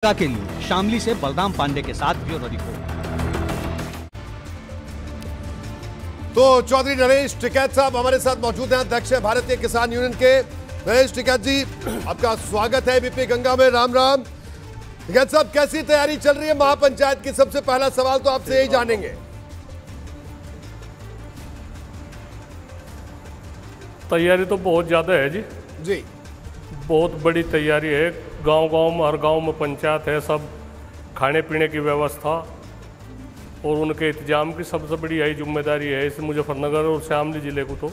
के लिए शामली से बलराम पांडे के साथ ब्यूरो रिपोर्ट। तो चौधरी नरेश टिकैत साहब हमारे साथ मौजूद हैं, अध्यक्ष है भारतीय किसान यूनियन के। नरेश टिकैत जी, आपका स्वागत है बीपी गंगा में। राम राम। टिकैत साहब, कैसी तैयारी चल रही है महापंचायत की? सबसे पहला सवाल तो आपसे यही जानेंगे। तैयारी तो बहुत ज्यादा है जी। जी, बहुत बड़ी तैयारी है। गांव-गांव में, हर गांव में पंचायत है। सब खाने पीने की व्यवस्था और उनके इंतजाम की सबसे बड़ी यही जिम्मेदारी है इस मुजफ्फरनगर और शामली जिले को। तो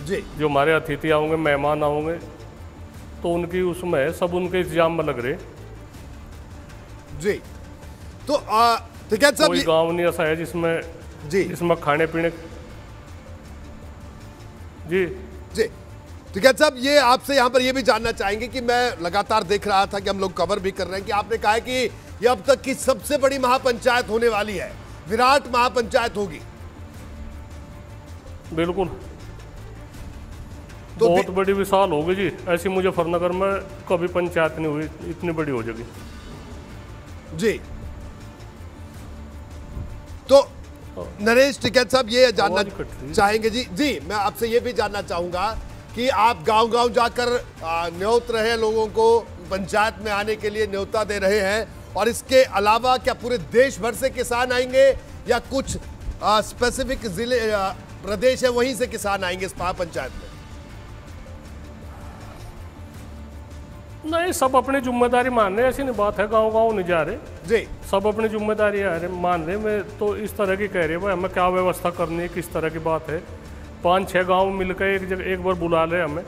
जी, जो हमारे अतिथि आओगे, मेहमान आओगे, तो उनकी उसमें सब उनके इंतजाम में लग रहे। जी, तो टिकैत साहब, कोई गाँव नहीं ऐसा है जिसमें जी इसमें खाने पीने जी जी टिकैत साहब, ये आपसे यहाँ पर ये भी जानना चाहेंगे कि मैं लगातार देख रहा था कि हम लोग कवर भी कर रहे हैं कि आपने कहा है कि ये अब तक की सबसे बड़ी महापंचायत होने वाली है, विराट महापंचायत होगी। बिल्कुल, तो बहुत बड़ी विशाल होगी जी। ऐसी मुजफ्फरनगर में कभी पंचायत नहीं हुई, इतनी बड़ी हो जाएगी जी। तो नरेश टिकैत साहब, ये जानना चाहेंगे जी, मैं आपसे ये भी जानना चाहूंगा कि आप गांव-गांव जाकर न्योत रहे लोगों को, पंचायत में आने के लिए न्योता दे रहे हैं, और इसके अलावा क्या पूरे देश भर से किसान आएंगे या कुछ स्पेसिफिक जिले प्रदेश है वहीं से किसान आएंगे इस महापंचायत में? नहीं, सब अपनी जिम्मेदारी मान रहे, ऐसी नहीं बात है। गांव-गांव नहीं जा रहे जी, सब अपनी जिम्मेदारी मान रहे। मैं तो इस तरह की कह रही है भाई, हमें क्या व्यवस्था करनी है, किस तरह की बात है। 5-6 गांव मिलकर एक जगह एक बार बुला ले हमें,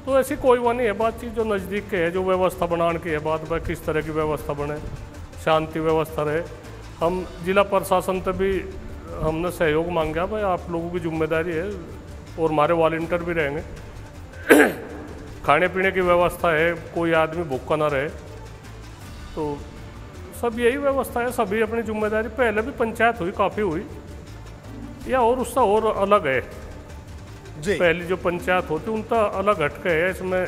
तो ऐसी कोई वो नहीं है बातचीत। जो नज़दीक के है, जो व्यवस्था बनाने की है बात, भाई किस तरह की व्यवस्था बने, शांति व्यवस्था रहे। हम जिला प्रशासन से भी हमने सहयोग मांगा, भाई आप लोगों की जिम्मेदारी है, और हमारे वॉलंटियर भी रहेंगे। खाने पीने की व्यवस्था है, कोई आदमी भूखा ना रहे, तो सब यही व्यवस्था है। सभी अपनी जिम्मेदारी, पहले भी पंचायत हुई, काफ़ी हुई, या और उसका और अलग है जी। पहली जो पंचायत होती उनका अलग हटके है। इसमें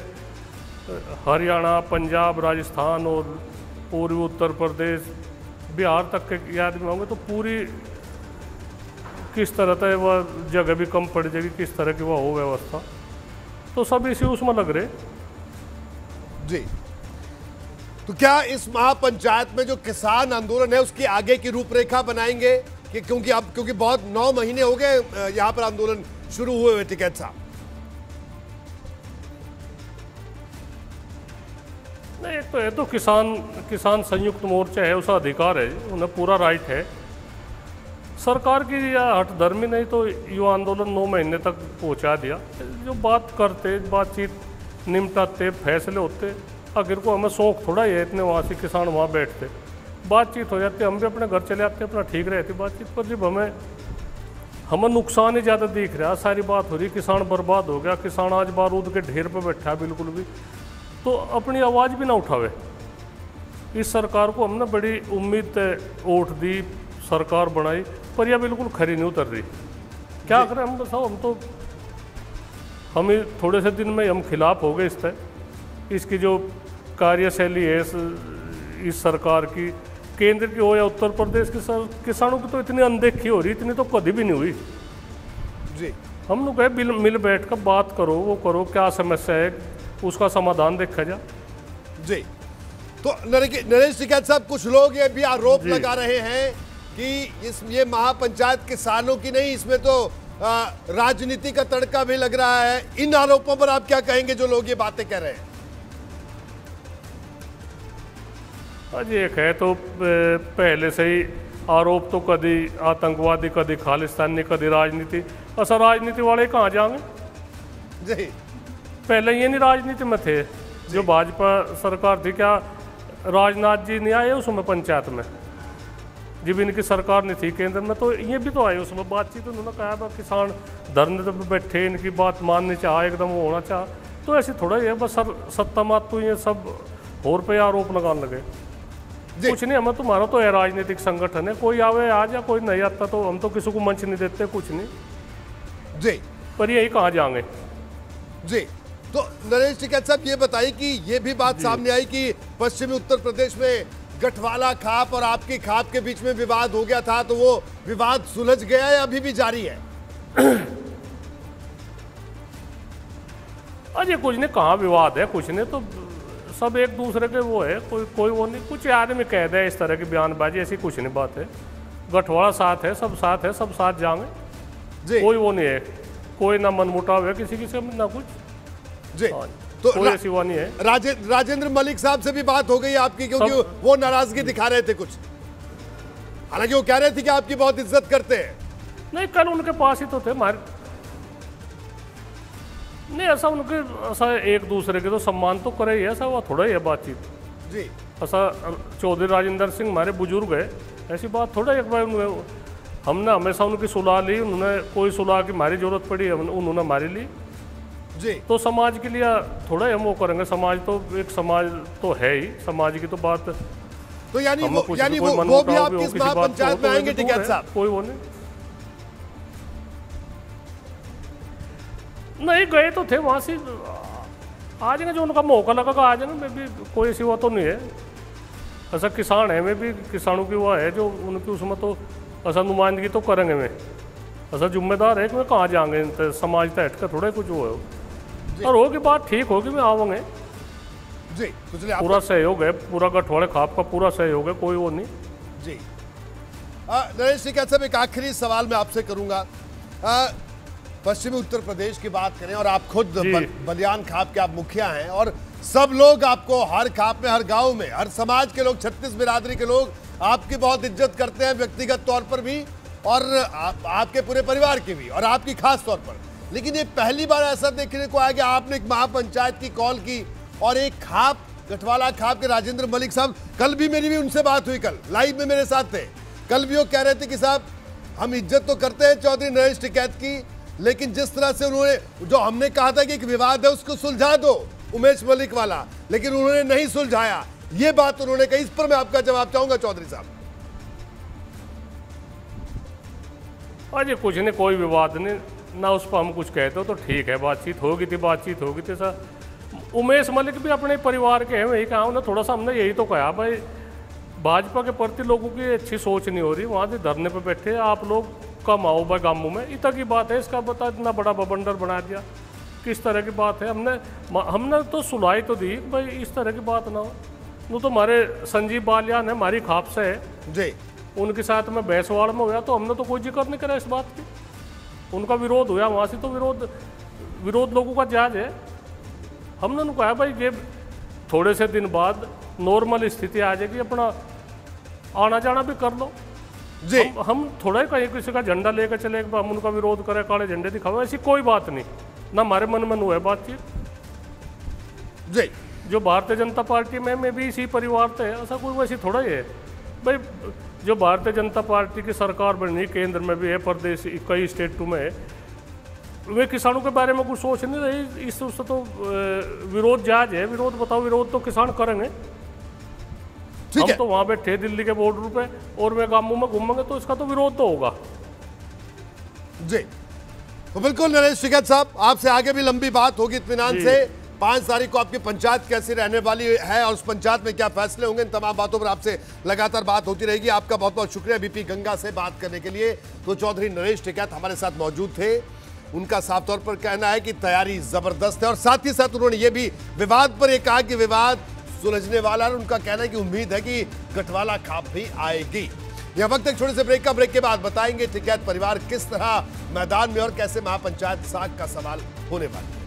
हरियाणा, पंजाब, राजस्थान और पूर्वी उत्तर प्रदेश, बिहार तक के आदमी होंगे, तो पूरी किस तरह का वह जगह भी कम पड़ जाएगी, किस तरह की वह हो व्यवस्था, तो सब इसी उसमें लग रहे जी। तो क्या इस महापंचायत में जो किसान आंदोलन है उसकी आगे की रूपरेखा बनाएंगे कि क्योंकि बहुत 9 महीने हो गए यहाँ पर आंदोलन शुरू हुए हुए? टिकैत साहब, नहीं, एक तो है तो किसान संयुक्त मोर्चा है, उसका अधिकार है, उन्हें पूरा राइट है। सरकार की या हठधर्मी नहीं तो युवा आंदोलन 9 महीने तक पहुंचा दिया। जो बात करते, बातचीत निपटाते, फैसले होते, आखिर को हमें शौक थोड़ा ही है इतने वहाँ से किसान वहाँ बैठते, बातचीत हो जाती, हम भी अपने घर चले आते, अपना ठीक रहती बातचीत। पर जब हमें नुकसान ही ज़्यादा दिख रहा है, सारी बात हो रही, किसान बर्बाद हो गया, किसान आज बारूद के ढेर पे बैठा है बिल्कुल भी, तो अपनी आवाज़ भी ना उठावे। इस सरकार को हमने बड़ी उम्मीद वोट दी, सरकार बनाई, पर यह बिल्कुल खरी नहीं उतर रही। क्या करें हम? बताओ, हम ही थोड़े से दिन में हम खिलाफ हो गए इसकी जो कार्यशैली है इस सरकार की, केंद्र की हो या उत्तर प्रदेश की, किसानों की तो इतनी अनदेखी हो रही, इतनी तो कभी भी नहीं हुई जी। हम लोग कहे मिल बैठ कर बात करो, वो करो, क्या समस्या है उसका समाधान देखा जाए जी। तो नरेश टिकैत साहब, कुछ लोग ये भी आरोप लगा रहे हैं कि ये महापंचायत किसानों की नहीं, इसमें तो राजनीति का तड़का भी लग रहा है। इन आरोपों पर आप क्या कहेंगे जो लोग ये बातें कह रहे हैं? आज एक है तो पहले से ही आरोप तो कभी आतंकवादी, कभी खालिस्तानी, कभी राजनीति। ऐसा राजनीति वाले कहाँ जाएंगे जी? पहले ये नहीं राजनीति में थे, जो भाजपा सरकार थी, क्या राजनाथ जी नहीं आए उसमें पंचायत में? जब इनकी सरकार नहीं थी केंद्र में, तो ये भी तो आए उसमें बातचीत। उन्होंने कहा किसान धरने पर बैठे, इनकी बात माननी चाहे, एकदम होना चाहे, तो ऐसे थोड़ा ही है बस। सत्ता मात तो ये सब और पे आरोप लगाने लगे। कुछ नहीं, हमें तुम्हारा तो है राजनीतिक संगठन है, कोई आवे आ जा, कोई नहीं आता तो हम तो किसी को मंच नहीं देते, कुछ नहीं जी। पर यही कहाँ जाएंगे जी। तो नरेश टिकैत साहब ये बताइए कि ये भी बात सामने आई कि पश्चिमी उत्तर प्रदेश में गठवाला खाप और आपकी खाप के बीच में विवाद हो गया था, तो वो विवाद सुलझ गया या अभी भी जारी है? अजय कुछ ने कहा विवाद है, कुछ ने तो सब एक दूसरे के वो है, कोई वो नहीं। कुछ आदमी कह दे इस तरह की बयानबाजी, ऐसी कुछ नहीं बात है। गठवाड़ा साथ है, सब साथ जाएंगे, कोई वो नहीं है, कोई ना मनमुटाव है किसी से ना कुछ जी। तो कोई ऐसी वो नहीं है। राजेंद्र मलिक साहब से भी बात हो गई आपकी, क्योंकि वो नाराजगी दिखा रहे थे कुछ, हालांकि वो कह रहे थे कि आपकी बहुत इज्जत करते हैं। नहीं, कल उनके पास ही तो थे हमारे, नहीं ऐसा उनके ऐसा एक दूसरे के तो सम्मान तो करे ही, ऐसा वो थोड़ा ही है बातचीत जी। ऐसा चौधरी राजेंद्र सिंह हमारे बुजुर्ग है, ऐसी बात थोड़ा एक बार हमने हमेशा उनकी सुलह ली, उन्होंने कोई सुलह की हमारी जरूरत पड़ी उन्होंने हमारी ली जी। तो समाज के लिए थोड़ा हम वो करेंगे, समाज तो एक समाज तो है ही, समाज की तो बात। तो यानी वो भी आपकी इस महापंचायत में आएंगे टिकैत साहब? कोई वो नहीं गए तो थे वहां से, आ जाएंगे जो उनका मौका लगेगा आ जाएंगे। मैं भी कोई ऐसी वो तो नहीं है, ऐसा किसान है, मैं भी किसानों की वो है जो उनकी उसमें तो ऐसा नुमाइंदगी तो करेंगे। मैं ऐसा जिम्मेदार है कि मैं कहाँ जाएंगे, समाज से हट कर थोड़ा कुछ वो है, और होगी बात ठीक होगी, मैं आऊँगे जी। तो पूरा सहयोग है, पूरा गठवाड़े खाप का पूरा सहयोग है, कोई वो नहीं जी। नरेश टिकैत साहब, एक आखिरी सवाल मैं आपसे करूंगा। पश्चिमी उत्तर प्रदेश की बात करें और आप खुद बलियान खाप के आप मुखिया हैं, और सब लोग आपको हर खाप में, हर गांव में, हर समाज के लोग, 36 बिरादरी के लोग आपकी बहुत इज्जत करते हैं, व्यक्तिगत तौर पर भी और आपके पूरे परिवार की भी, और आपकी खास तौर पर। लेकिन ये पहली बार ऐसा देखने को आया कि आपने एक महापंचायत की कॉल की और एक खाप, गठवाला खाप के राजेंद्र मलिक साहब, कल भी मेरी भी उनसे बात हुई, कल लाइव में मेरे साथ थे। कल भी वो कह रहे थे कि साहब हम इज्जत तो करते हैं चौधरी नरेश टिकैत की, लेकिन जिस तरह से उन्होंने, जो हमने कहा था कि एक विवाद है उसको सुलझा दो उमेश मलिक वाला, लेकिन उन्होंने नहीं सुलझाया, ये बात उन्होंने कही। इस पर मैं आपका जवाब चाहूंगा चौधरी साहब। अजय कुछ नहीं, कोई विवाद नहीं ना, उस पर हम कुछ कहते हो तो ठीक है, बातचीत होगी थी सर। उमेश मलिक भी अपने परिवार के हैं, वही कहा उन्हें, थोड़ा सा हमने यही तो कहा भाई भाजपा के प्रति लोगों की अच्छी सोच नहीं हो रही, वहाँ से धरने पे बैठे आप लोग कम आओ भाई गांवों में, इतना की बात है। इसका बता इतना बड़ा बवंडर बना दिया, किस तरह की बात है? हमने तो सुलह तो दी भाई, इस तरह की बात ना हो। वो तो हमारे संजीव बालियान है, हमारी खाप से है जी, उनके साथ में भैंसवाड़ में हुआ, तो हमने तो कोई जिक्र नहीं करा इस बात की। उनका विरोध हुआ वहाँ से, तो विरोध लोगों का जायज है। हमने उनको कहा भाई ये थोड़े से दिन बाद नॉर्मल स्थिति आ जाएगी, अपना आना जाना भी कर लो जी। हम थोड़ा ही कहीं किसी का झंडा लेकर चले, हम उनका विरोध करें, काले झंडे दिखाओ, ऐसी कोई बात नहीं, ना हमारे मन में हुआ है बातचीत जी। जो भारतीय जनता पार्टी में, मैं भी इसी परिवार से है, ऐसा कोई वैसी थोड़ा ही है भाई। जो भारतीय जनता पार्टी की सरकार बनी, केंद्र में भी है, प्रदेश कई स्टेटों में है, वे किसानों के बारे में कुछ सोच नहीं रही। इस उससे तो विरोध जायज है, विरोध बताओ, विरोध तो किसान करेंगे। हम तो वहां बैठे दिल्ली के बॉर्डर पे और वे गांवों में घूमेंगे, तो इसका तो विरोध तो होगा जी। तो बिल्कुल नरेश टिकैत साहब, आपसे आगे भी लंबी बात होगी इत्मीनान से। 5 तारीख को आपकी पंचायत कैसी रहने वाली है और उस पंचायत में क्या फैसले होंगे, इन तमाम बातों पर आपसे लगातार बात होती रहेगी। आपका बहुत बहुत शुक्रिया बीपी गंगा से बात करने के लिए। तो चौधरी नरेश टिकैत हमारे साथ मौजूद थे, उनका साफ तौर पर कहना है कि तैयारी जबरदस्त है, और साथ ही साथ उन्होंने ये भी विवाद पर कहा कि विवाद सुलझने वाला है। उनका कहना है कि उम्मीद है कि गठवाला खाप भी आएगी। यह वक्त एक छोटे से ब्रेक के बाद बताएंगे टिकैत परिवार किस तरह मैदान में और कैसे महापंचायत साख का सवाल होने वाला है।